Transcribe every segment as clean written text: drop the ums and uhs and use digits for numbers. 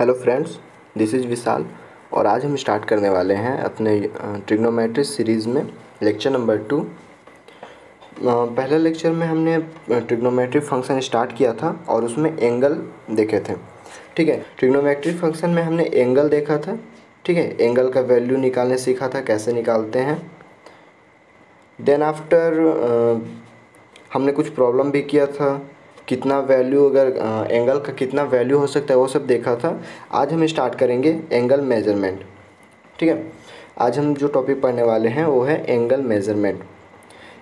Hello friends, this is विशाल और आज हम स्टार्ट करने वाले हैं अपने ट्रिग्नोमेट्री सीरीज़ में लेक्चर नंबर 2। पहले लेक्चर में हमने ट्रिग्नोमेट्री फंक्शन स्टार्ट किया था और उसमें एंगल देखे थे। ठीक है, ट्रिग्नोमेट्री फंक्शन में हमने एंगल देखा था। ठीक है, एंगल का वैल्यू निकालने सीखा था, कैसे निकालते हैं। देन आफ्टर हमने कुछ प्रॉब्लम भी किया था, कितना वैल्यू अगर एंगल का कितना वैल्यू हो सकता है वो सब देखा था। आज हम स्टार्ट करेंगे एंगल मेजरमेंट। ठीक है, आज हम जो टॉपिक पढ़ने वाले हैं वो है एंगल मेजरमेंट।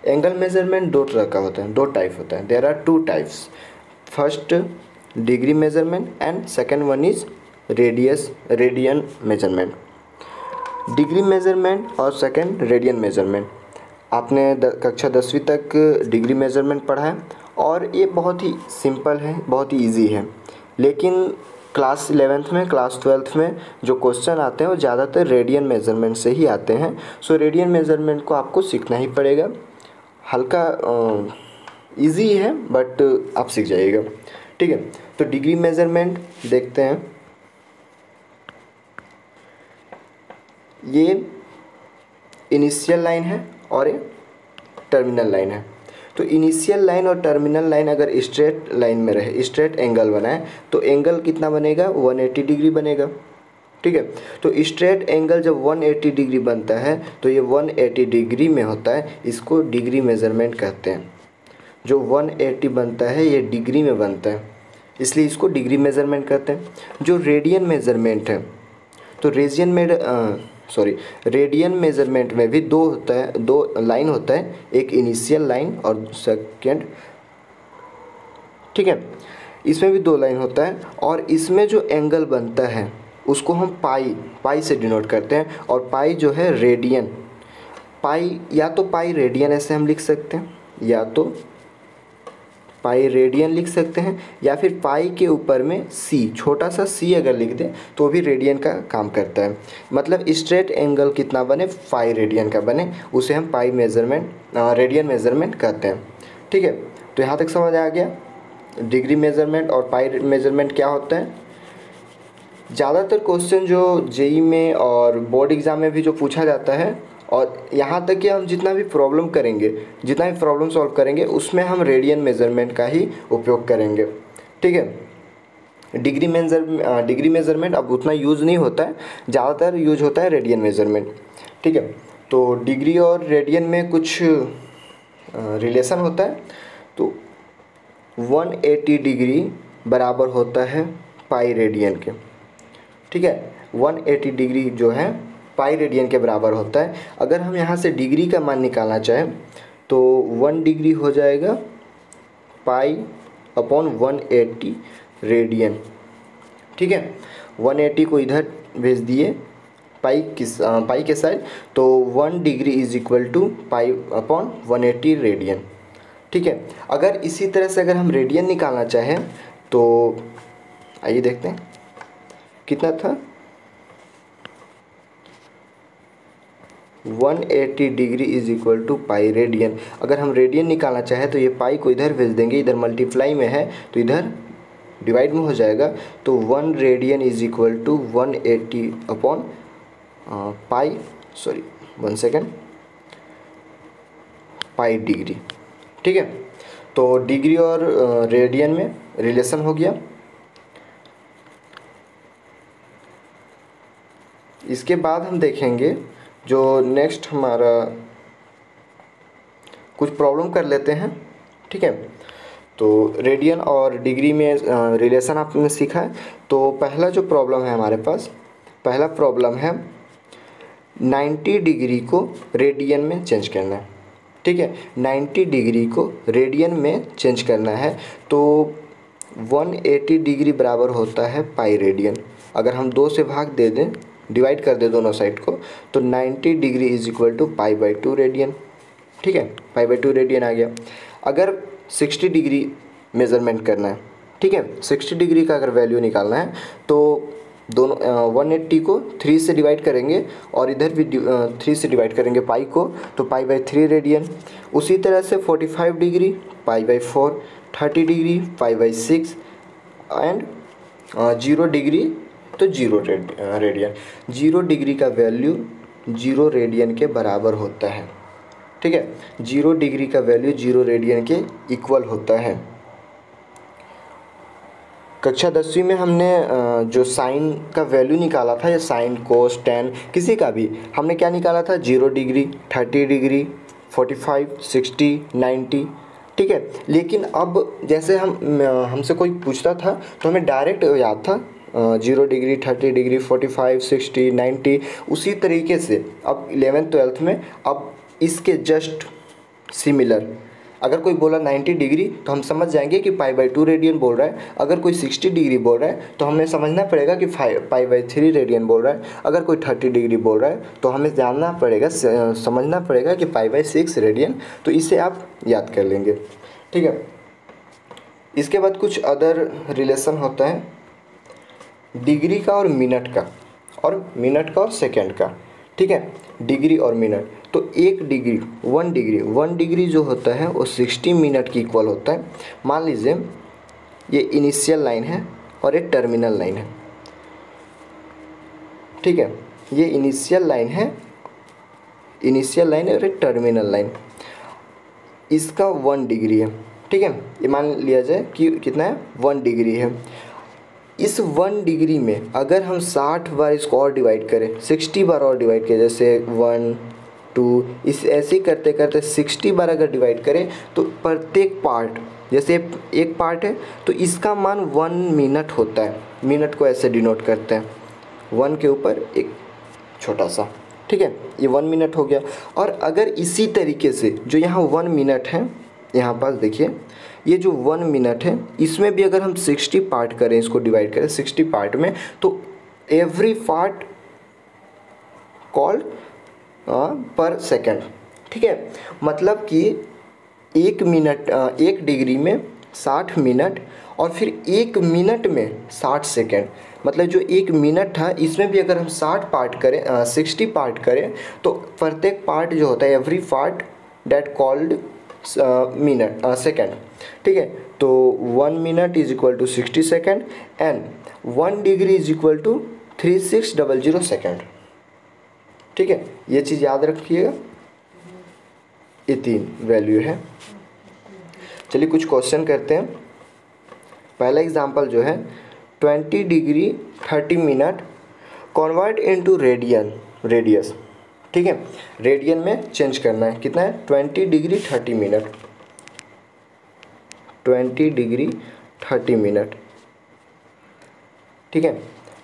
एंगल मेजरमेंट दो तरह का होता है, दो टाइप होता है। There are two types, first degree measurement and second one is radian measurement. Degree measurement और सेकेंड रेडियन मेजरमेंट। आपने कक्षा 10वीं तक डिग्री मेजरमेंट पढ़ा है और ये बहुत ही सिंपल है, बहुत ही इजी है। लेकिन क्लास 11th में, क्लास 12th में जो क्वेश्चन आते हैं वो ज़्यादातर रेडियन मेजरमेंट से ही आते हैं। सो रेडियन मेजरमेंट को आपको सीखना ही पड़ेगा। हल्का इजी है बट आप सीख जाइएगा। ठीक है, तो डिग्री मेजरमेंट देखते हैं। ये इनिशियल लाइन है और ये टर्मिनल लाइन है। तो इनिशियल लाइन और टर्मिनल लाइन अगर स्ट्रेट लाइन में रहे, स्ट्रेट एंगल बनाए तो एंगल कितना बनेगा, 180 डिग्री बनेगा। ठीक है, तो स्ट्रेट एंगल जब 180 डिग्री बनता है तो ये 180 डिग्री में होता है, इसको डिग्री मेजरमेंट कहते हैं। जो 180 बनता है ये डिग्री में बनता है, इसलिए इसको डिग्री मेजरमेंट कहते हैं। जो रेडियन मेजरमेंट है तो रेडियन मेजरमेंट में भी दो होता है, दो लाइन होता है, एक इनिशियल लाइन और सेकेंड। ठीक है, इसमें भी दो लाइन होता है और इसमें जो एंगल बनता है उसको हम पाई से डिनोट करते हैं। और पाई जो है रेडियन, पाई या तो पाई रेडियन ऐसे हम लिख सकते हैं, या तो पाई रेडियन लिख सकते हैं, या फिर पाई के ऊपर में सी, छोटा सा सी अगर लिख दें तो भी रेडियन का काम करता है। मतलब स्ट्रेट एंगल कितना बने, पाई रेडियन का बने, उसे हम रेडियन मेजरमेंट कहते हैं। ठीक है, तो यहाँ तक समझ आ गया डिग्री मेजरमेंट और पाई मेजरमेंट क्या होता है। ज़्यादातर क्वेश्चन जो जेई में और बोर्ड एग्ज़ाम में भी जो पूछा जाता है, और यहाँ तक कि हम जितना भी प्रॉब्लम सॉल्व करेंगे उसमें हम रेडियन मेजरमेंट का ही उपयोग करेंगे। ठीक है, डिग्री मेजरमेंट अब उतना यूज़ नहीं होता है, ज़्यादातर यूज होता है रेडियन मेजरमेंट। ठीक है, तो डिग्री और रेडियन में कुछ रिलेशन होता है। तो 180 डिग्री बराबर होता है पाई रेडियन के। ठीक है, 180 डिग्री जो है पाई रेडियन के बराबर होता है। अगर हम यहाँ से डिग्री का मान निकालना चाहें तो 1 डिग्री हो जाएगा पाई अपॉन 180 रेडियन। ठीक है, 180 को इधर भेज दिए पाई के साइड, तो 1 degree is equal to pi upon 180 radian. ठीक है, अगर इसी तरह से अगर हम रेडियन निकालना चाहें तो आइए देखते हैं कितना था। 180 degree is equal to pi radian. अगर हम रेडियन निकालना चाहें तो ये पाई को इधर भेज देंगे, इधर मल्टीप्लाई में है तो इधर डिवाइड में हो जाएगा। तो 1 radian is equal to 180 upon pi degree. ठीक है, तो डिग्री और रेडियन में रिलेशन हो गया। इसके बाद हम देखेंगे जो नेक्स्ट हमारा कुछ प्रॉब्लम कर लेते हैं। ठीक है, तो रेडियन और डिग्री में रिलेशन आपने सीखा है। तो पहला जो प्रॉब्लम है हमारे पास, पहला प्रॉब्लम है 90 डिग्री को रेडियन में चेंज करना है। ठीक है, 90 डिग्री को रेडियन में चेंज करना है तो 180 डिग्री बराबर होता है पाई रेडियन। अगर हम 2 से भाग दे दें, डिवाइड कर दे दोनों साइड को, तो 90 degree is equal to pi by 2 radian. ठीक है, पाई बाई 2 रेडियन आ गया। अगर 60 डिग्री मेज़रमेंट करना है, ठीक है, 60 डिग्री का अगर वैल्यू निकालना है तो दोनों 180 को 3 से डिवाइड करेंगे और इधर भी 3 से डिवाइड करेंगे पाई को, तो पाई बाई 3 रेडियन। उसी तरह से 45 degree pi by 4, 30 degree pi by 6 and 0 degree तो 0 रेडियन। 0 डिग्री का वैल्यू 0 रेडियन के बराबर होता है। ठीक है, 0 डिग्री का वैल्यू 0 रेडियन के इक्वल होता है। कक्षा 10वीं में हमने जो साइन का वैल्यू निकाला था, या साइन कोस टेन किसी का भी, हमने क्या निकाला था? 0 डिग्री, 30 डिग्री, 45, 60, 90। ठीक है, लेकिन अब जैसे हमसे कोई पूछता था तो हमें डायरेक्ट याद था 0 डिग्री, 30 डिग्री, 45, 60, 90। उसी तरीके से अब 11th 12th में अब इसके जस्ट सिमिलर, अगर कोई बोला 90 डिग्री तो हम समझ जाएंगे कि π/2 रेडियन बोल रहा है। अगर कोई 60 डिग्री बोल रहा है तो हमें समझना पड़ेगा कि π/3 रेडियन बोल रहा है। अगर कोई 30 डिग्री बोल रहा है तो हमें जानना पड़ेगा, समझना पड़ेगा कि π/6 रेडियन। तो इसे आप याद कर लेंगे। ठीक है, इसके बाद कुछ अदर रिलेशन होता है डिग्री का और मिनट का, और मिनट का और सेकेंड का। ठीक है, डिग्री और मिनट। तो 1 डिग्री जो होता है वो 60 मिनट की इक्वल होता है। मान लीजिए ये इनिशियल लाइन है और ये टर्मिनल लाइन है। ठीक है, ये इनिशियल लाइन है और ये टर्मिनल लाइन, इसका 1 डिग्री है। ठीक है, ये मान लिया जाए कि कितना है? 1 डिग्री है। इस 1 डिग्री में अगर हम 60 बार इसको और डिवाइड करें, 60 बार और डिवाइड करें, जैसे 1 2, इस ऐसे ही करते करते 60 बार अगर डिवाइड करें तो प्रत्येक पार्ट, जैसे एक पार्ट है तो इसका मान 1 मिनट होता है। मिनट को ऐसे डिनोट करते हैं, 1 के ऊपर एक छोटा सा। ठीक है, ये 1 मिनट हो गया। और अगर इसी तरीके से जो यहाँ 1 मिनट है, यहाँ पास देखिए ये जो 1 मिनट है, इसमें भी अगर हम 60 पार्ट करें, इसको डिवाइड करें 60 पार्ट में, तो एवरी पार्ट कॉल्ड पर सेकेंड। ठीक है, मतलब कि 1 डिग्री में 60 मिनट और फिर 1 मिनट में 60 सेकेंड। मतलब जो 1 मिनट था इसमें भी अगर हम 60 पार्ट करें तो प्रत्येक पार्ट जो होता है, every part that called minute second. ठीक है, तो 1 minute is equal to 60 second and 1 degree is equal to 3600 second. ठीक है, ये चीज़ याद रखिएगा। ये 3 वैल्यू है। चलिए कुछ क्वेश्चन करते हैं। पहला एग्जांपल जो है 20 degree 30 minute convert into radius. ठीक है, रेडियन में चेंज करना है। कितना है? 20 डिग्री 30 मिनट, 20 डिग्री 30 मिनट। ठीक है,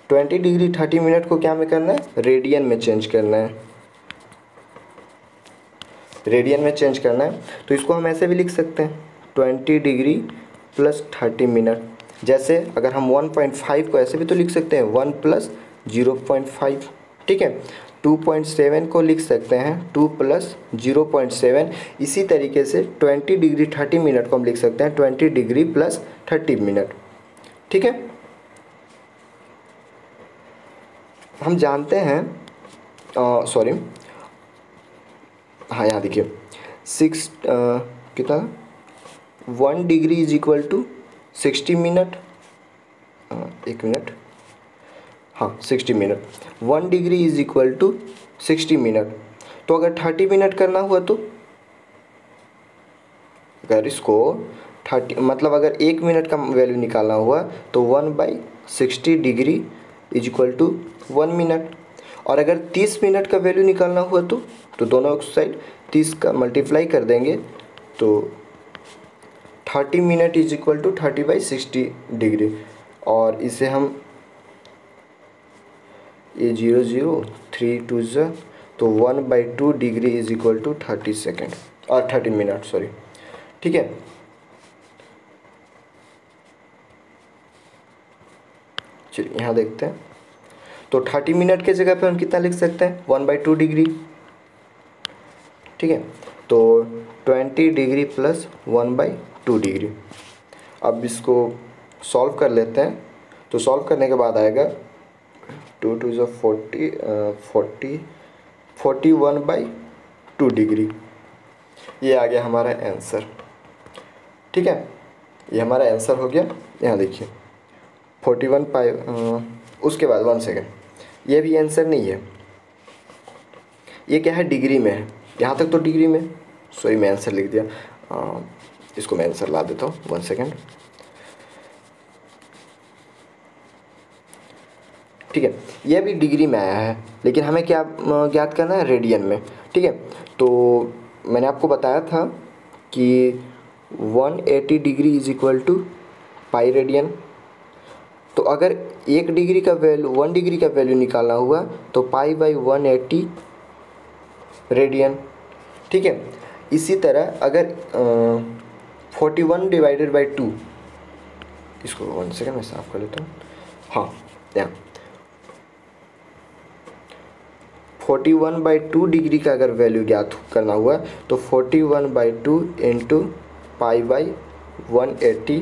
20 डिग्री 30 मिनट को क्या में करना है? रेडियन में चेंज करना है। रेडियन में चेंज करना है तो इसको हम ऐसे भी लिख सकते हैं 20 डिग्री प्लस 30 मिनट। जैसे अगर हम 1.5 को ऐसे भी तो लिख सकते हैं 1 प्लस 0.5। ठीक है, 2.7 को लिख सकते हैं 2 प्लस 0.7। इसी तरीके से 20 डिग्री 30 मिनट को हम लिख सकते हैं 20 डिग्री प्लस 30 मिनट। ठीक है, हम जानते हैं सॉरी, हाँ यहाँ देखिए 6 कितना 1 degree is equal to 60 minute, 1 minute, हाँ 60 minute. 1 degree is equal to 60 minute. तो अगर 30 मिनट करना हुआ तो अगर इसको 30 मतलब अगर 1 मिनट का वैल्यू निकालना हुआ तो 1/60 degree is equal to 1 minute. और अगर 30 मिनट का वैल्यू निकालना हुआ तो दोनों साइड 30 का मल्टीप्लाई कर देंगे तो 30 minute is equal to 30/60 degree. और इसे हम ये 0 0 3 2 तो 1/2 degree is equal to 30 second और 30 मिनट सॉरी। ठीक है, चलिए यहाँ देखते हैं। तो 30 मिनट के जगह पे हम कितना लिख सकते हैं? 1/2 डिग्री। ठीक है, तो 20 डिग्री प्लस 1/2 डिग्री। अब इसको सॉल्व कर लेते हैं। तो सॉल्व करने के बाद आएगा 2 2 40 41/2 डिग्री। ये आ गया हमारा आंसर। ठीक है, ये हमारा आंसर हो गया। यहाँ देखिए उसके बाद 1 सेकेंड, ये भी आंसर नहीं है, ये क्या है डिग्री में है, यहाँ तक तो डिग्री में, सॉरी मैं आंसर लिख दिया, इसको मैं आंसर ला देता हूँ 1 सेकेंड। ठीक है, ये भी डिग्री में आया है, लेकिन हमें क्या ज्ञात करना है, रेडियन में। ठीक है, तो मैंने आपको बताया था कि 180 degree is equal to pi radian. तो अगर 1 डिग्री का वैल्यू 1 डिग्री का वैल्यू निकालना हुआ तो पाई बाई 180 रेडियन। ठीक है, इसी तरह अगर 41 डिवाइडेड बाई 2, इसको 1 सेकेंड मैं साफ कर लेता हूँ, हाँ यहाँ 41/2 डिग्री का अगर वैल्यू ज्ञात करना हुआ तो 41/2 इंटू पाई बाई 180,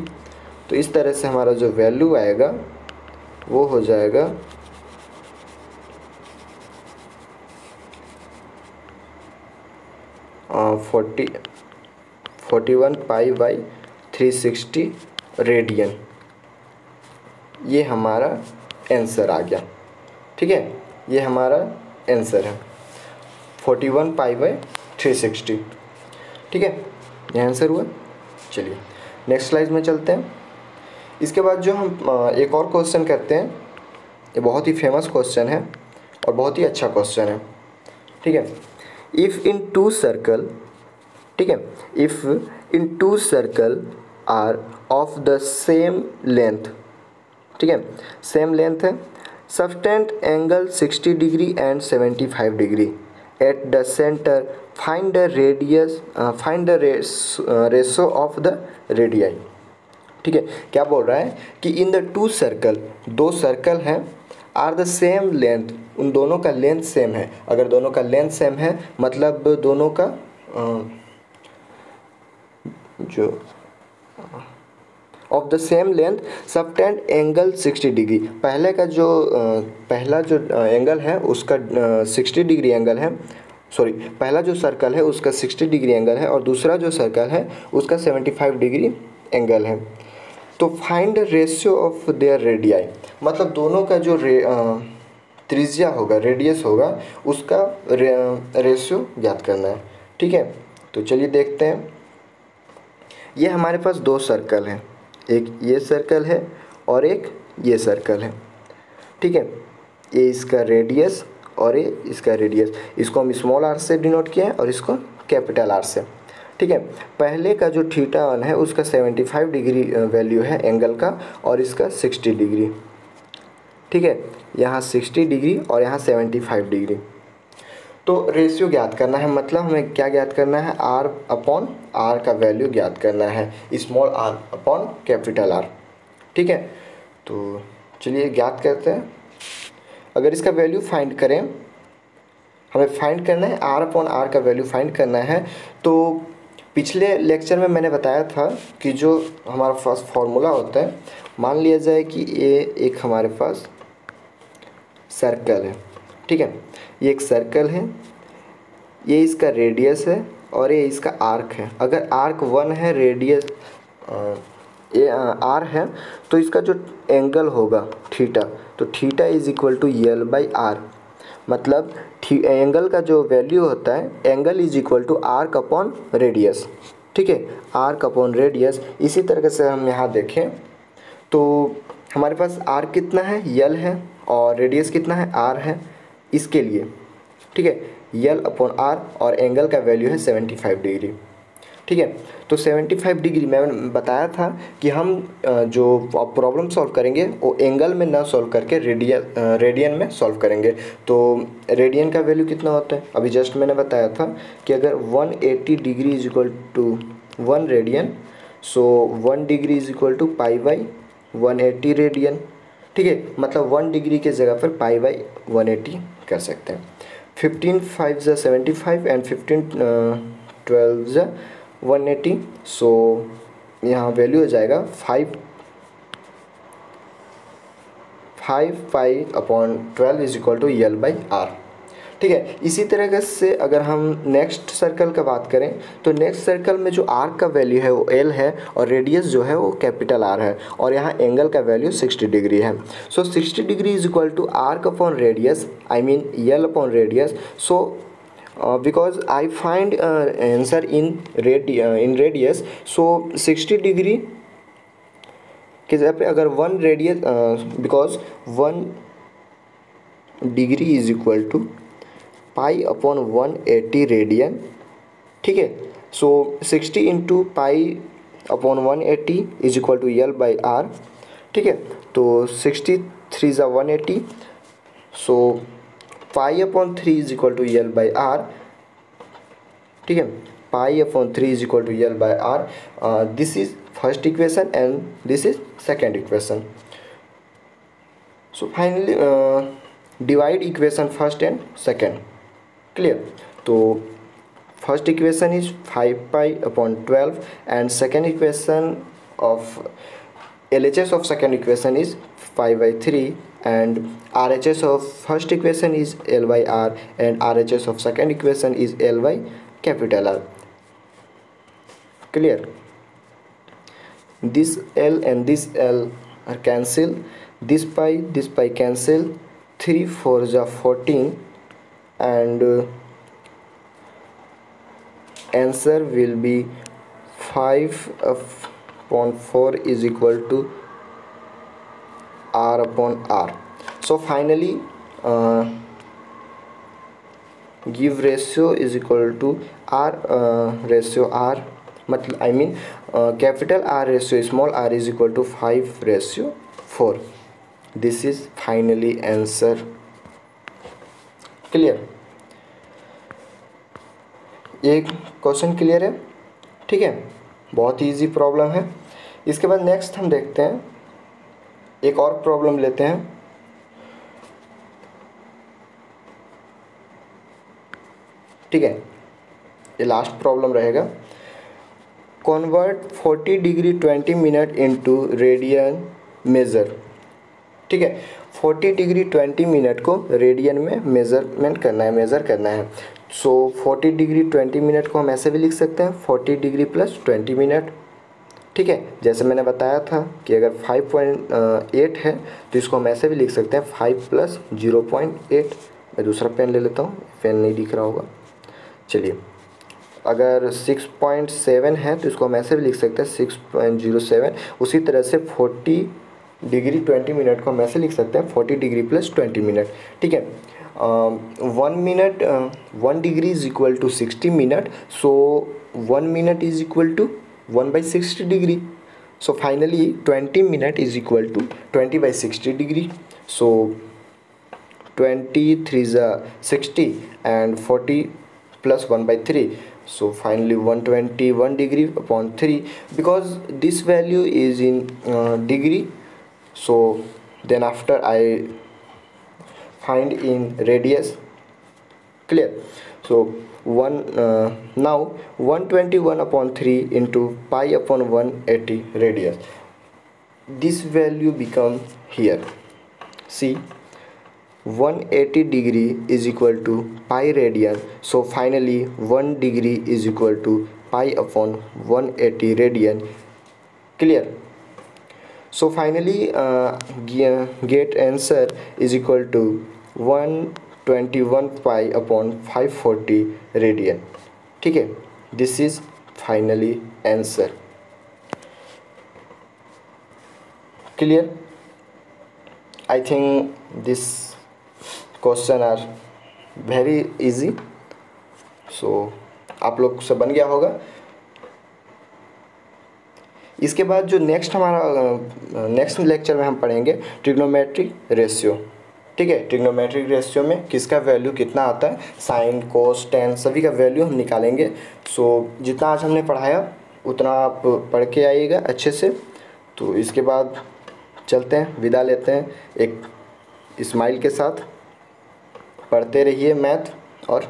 तो इस तरह से हमारा जो वैल्यू आएगा वो हो जाएगा 41 पाई बाई 360 रेडियन। ये हमारा आंसर आ गया। ठीक है, ये हमारा आंसर है 41 पाई बाई 360। ठीक है, ये आंसर हुआ। चलिए नेक्स्ट स्लाइड में चलते हैं। इसके बाद जो हम एक और क्वेश्चन करते हैं, ये बहुत ही फेमस क्वेश्चन है और बहुत ही अच्छा क्वेश्चन है। ठीक है, इफ़ इन टू सर्कल, ठीक है, if in two circle are of the same length, ठीक है, सेम लेंथ है, subtend angle 60 degree and 75 degree at the centre, find the radius, find the ratio of the radii. ठीक है, क्या बोल रहा है कि इन द टू सर्कल, दो सर्कल हैं, आर द सेम लेंथ, उन दोनों का लेंथ सेम है। अगर दोनों का लेंथ सेम है मतलब दोनों का जो of the same length subtend angle 60 degree, पहला जो एंगल है उसका 60 डिग्री एंगल है, सॉरी पहला जो सर्कल है उसका 60 डिग्री एंगल है और दूसरा जो सर्कल है उसका 75 डिग्री एंगल है। तो find ratio of their radii, मतलब दोनों का जो त्रिज्या होगा, रेडियस होगा, उसका रेशियो ज्ञात करना है। ठीक है, तो चलिए देखते हैं। ये हमारे पास दो सर्कल हैं, एक ये सर्कल है और एक ये सर्कल है। ठीक है, ये इसका रेडियस और ये इसका रेडियस, इसको हम स्मॉल आर से डिनोट किए हैं और इसको कैपिटल आर से। ठीक है, पहले का जो θ1 है उसका 75 डिग्री वैल्यू है एंगल का और इसका 60 डिग्री। ठीक है, यहाँ 60 डिग्री और यहाँ 75 डिग्री। तो रेशियो ज्ञात करना है, मतलब हमें क्या ज्ञात करना है, r अपॉन r का वैल्यू ज्ञात करना है, small r upon capital R। ठीक है, तो चलिए ज्ञात करते हैं। अगर इसका वैल्यू फाइंड करें, हमें फाइंड करना है r अपॉन r का वैल्यू फाइंड करना है। तो पिछले लेक्चर में मैंने बताया था कि जो हमारा पास फॉर्मूला होता है, मान लिया जाए कि ये एक हमारे पास सर्कल है। ठीक है, ये एक सर्कल है, ये इसका रेडियस है और ये इसका आर्क है। अगर आर्क 1 है, रेडियस ये r है, तो इसका जो एंगल होगा थीटा, तो theta is equal to L by R, मतलब एंगल का जो वैल्यू होता है, angle is equal to arc upon radius. ठीक है, आर्क अपॉन रेडियस। इसी तरह से हम यहाँ देखें तो हमारे पास आर्क कितना है, L है, और रेडियस कितना है, R है। इसके लिए ठीक है, L अपॉन R और एंगल का वैल्यू है 75 डिग्री। ठीक है, तो 75 डिग्री मैंने बताया था कि हम जो प्रॉब्लम सॉल्व करेंगे वो एंगल में ना सॉल्व करके रेडियन में सॉल्व करेंगे। तो रेडियन का वैल्यू कितना होता है, अभी जस्ट मैंने बताया था कि अगर 180 degree is equal to 1 radian, so 1 degree is equal to pi by 180 radian. ठीक है, मतलब 1 डिग्री के जगह पर पाई बाई 180 कर सकते हैं। 15 5 ज़ा 75 एंड 15 12 ज़ा 180, सो यहाँ वैल्यू हो जाएगा 5 pi upon 12 is equal to L by R. ठीक है। इसी तरह से अगर हम नेक्स्ट सर्कल का बात करें तो नेक्स्ट सर्कल में जो आर्क का वैल्यू है वो एल है और रेडियस जो है वो कैपिटल आर है और यहाँ एंगल का वैल्यू 60 डिग्री है। So 60 degree is equal to arc upon radius, I mean L upon radius. So because I find answer in radius, so 60 degree के जगह पे अगर 1 radius, because 1 degree is equal to pi upon 180 radian, ठीक है। So 60 into pi upon 180 is equal to L by R, ठीक है। तो 63 ज़ा 180, so pi upon 3 is equal to L by R, ठीक है। Pi upon 3 is equal to L by R. This is first equation and this is second equation. So finally divide equation first and second, clear. तो first equation is 5 pi upon 12 and second equation of LHS of second equation is 5/3 and RHS of first equation is L by R and RHS of second equation is L by capital R, clear। this L and this L are cancel, this pi cancel, 3 4 is 14 and answer will be 5 upon 4 is equal to R upon R. So finally give ratio is equal to R ratio R, मतलब I mean capital R ratio small r is equal to 5/4. This is finally answer, clear। ये question clear है, ठीक है। बहुत ही easy problem है। इसके बाद next हम देखते हैं, एक और प्रॉब्लम लेते हैं। ठीक है, ये लास्ट प्रॉब्लम रहेगा। Convert 40 degree 20 minute into radian measure, ठीक है। 40 डिग्री 20 मिनट को रेडियन में मेज़र करना है। सो 40 डिग्री 20 मिनट को हम ऐसे भी लिख सकते हैं 40 डिग्री प्लस 20 मिनट, ठीक है। जैसे मैंने बताया था कि अगर 5.8 है तो इसको हम ऐसे भी लिख सकते हैं 5 प्लस 0.8। मैं दूसरा पेन ले लेता हूँ, पेन नहीं दिख रहा होगा, चलिए। अगर 6.7 है तो इसको हम ऐसे भी लिख सकते हैं 6.07। उसी तरह से 40 डिग्री 20 मिनट को हम ऐसे लिख सकते हैं 40 डिग्री प्लस 20 मिनट, ठीक है। 1 degree is equal to 60 minute, so 1 minute is equal to 1/60 degree. So finally 20 minute is equal to 20/60 degree. So 23 ज़ा 60 and 40 plus 1/3, so finally 121 degree upon 3, because this value is in degree, so then after I find in radius, clear। So now 121 upon 3 into pi upon 180 radius, this value become here, see 180 degree is equal to pi radian, so finally 1 degree is equal to pi upon 180 radian, clear। So finally get answer is equal to 121 pi upon 540 radian, ठीक है। this is finally answer, clear। I think this question are very easy, so आप लोग से बन गया होगा। इसके बाद जो नेक्स्ट लेक्चर में हम पढ़ेंगे ट्रिग्नोमेट्रिक रेशियो, ठीक है। ट्रिग्नोमेट्रिक रेशियो में किसका वैल्यू कितना आता है, साइन कोस टेन सभी का वैल्यू हम निकालेंगे। सो जितना आज हमने पढ़ाया उतना आप पढ़ के आइएगा अच्छे से। तो इसके बाद चलते हैं, विदा लेते हैं एक स्माइल के साथ। पढ़ते रहिए मैथ और